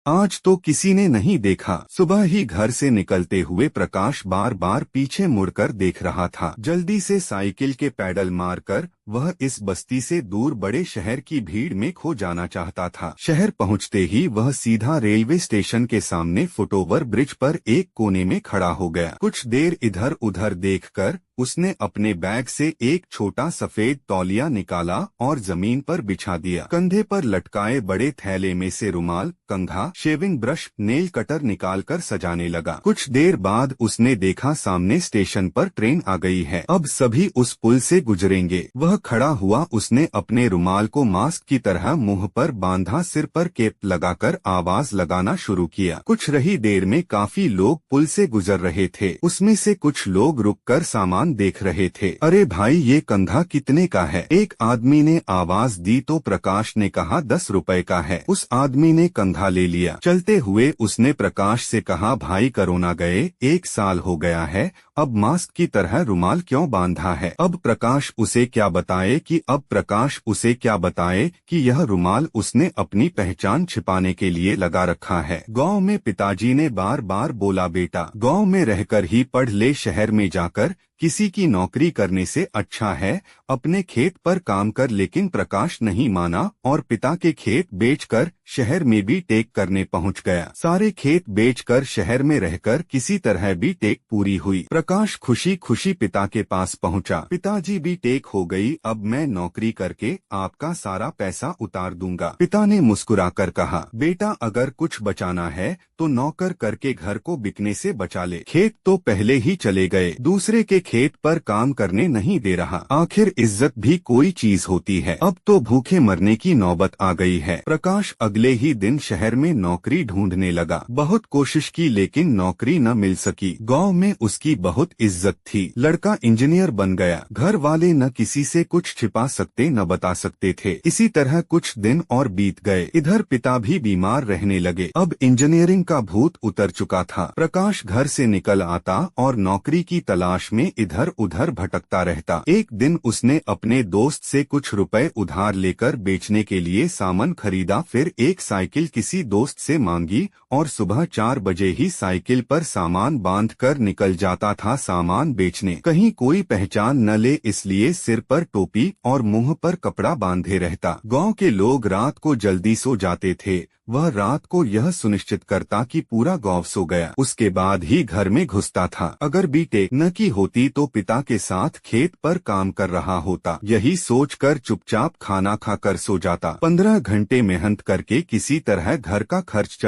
आज तो किसी ने नहीं देखा। सुबह ही घर से निकलते हुए प्रकाश बार बार पीछे मुड़कर देख रहा था। जल्दी से साइकिल के पैडल मारकर वह इस बस्ती से दूर बड़े शहर की भीड़ में खो जाना चाहता था। शहर पहुंचते ही वह सीधा रेलवे स्टेशन के सामने फुटओवर ब्रिज पर एक कोने में खड़ा हो गया। कुछ देर इधर उधर देखकर उसने अपने बैग से एक छोटा सफेद तौलिया निकाला और जमीन पर बिछा दिया। कंधे पर लटकाए बड़े थैले में से रुमाल, कंघा, शेविंग ब्रश, नेल कटर निकालकर सजाने लगा। कुछ देर बाद उसने देखा सामने स्टेशन पर ट्रेन आ गई है। अब सभी उस पुल से गुजरेंगे। वह खड़ा हुआ, उसने अपने रुमाल को मास्क की तरह मुंह पर बांधा, सिर पर कैप लगाकर आवाज लगाना शुरू किया। कुछ रही देर में काफी लोग पुल से गुजर रहे थे। उसमें से कुछ लोग रुककर सामान देख रहे थे। अरे भाई, ये कंघा कितने का है? एक आदमी ने आवाज दी तो प्रकाश ने कहा 10 रुपए का है। उस आदमी ने कंघा ले लिया। चलते हुए उसने प्रकाश से कहा, भाई कोरोना गए 1 साल हो गया है, अब मास्क की तरह रुमाल क्यों बांधा है? अब प्रकाश उसे क्या बताए कि यह रुमाल उसने अपनी पहचान छिपाने के लिए लगा रखा है। गांव में पिताजी ने बार बार बोला, बेटा गांव में रहकर ही पढ़ ले, शहर में जाकर किसी की नौकरी करने से अच्छा है अपने खेत पर काम कर। लेकिन प्रकाश नहीं माना और पिता के खेत बेचकर शहर में भी टेक करने पहुंच गया। सारे खेत बेचकर शहर में रहकर किसी तरह भी टेक पूरी हुई। प्रकाश खुशी खुशी पिता के पास पहुंचा। पिताजी भी टेक हो गई, अब मैं नौकरी करके आपका सारा पैसा उतार दूंगा। पिता ने मुस्कुराकर कहा, बेटा अगर कुछ बचाना है तो नौकर करके घर को बिकने से बचा ले। खेत तो पहले ही चले गए, दूसरे के खेत पर काम करने नहीं दे रहा। आखिर इज्जत भी कोई चीज होती है। अब तो भूखे मरने की नौबत आ गई है। प्रकाश अगले ही दिन शहर में नौकरी ढूंढने लगा। बहुत कोशिश की लेकिन नौकरी न मिल सकी। गांव में उसकी बहुत इज्जत थी। लड़का इंजीनियर बन गया। घर वाले न किसी से कुछ छिपा सकते न बता सकते थे। इसी तरह कुछ दिन और बीत गए। इधर पिता भी बीमार रहने लगे। अब इंजीनियरिंग का भूत उतर चुका था। प्रकाश घर से निकल आता और नौकरी की तलाश में इधर उधर भटकता रहता। एक दिन उसने अपने दोस्त से कुछ रुपए उधार लेकर बेचने के लिए सामान खरीदा। फिर एक साइकिल किसी दोस्त से मांगी और सुबह 4 बजे ही साइकिल पर सामान बांधकर निकल जाता था सामान बेचने। कहीं कोई पहचान न ले इसलिए सिर पर टोपी और मुंह पर कपड़ा बांधे रहता। गांव के लोग रात को जल्दी सो जाते थे। वह रात को यह सुनिश्चित करता कि पूरा गांव सो गया, उसके बाद ही घर में घुसता था। अगर बीटेक न की होती तो पिता के साथ खेत पर काम कर रहा होता। यही सोचकर चुपचाप खाना खाकर सो जाता। 15 घंटे मेहनत करके किसी तरह घर का खर्च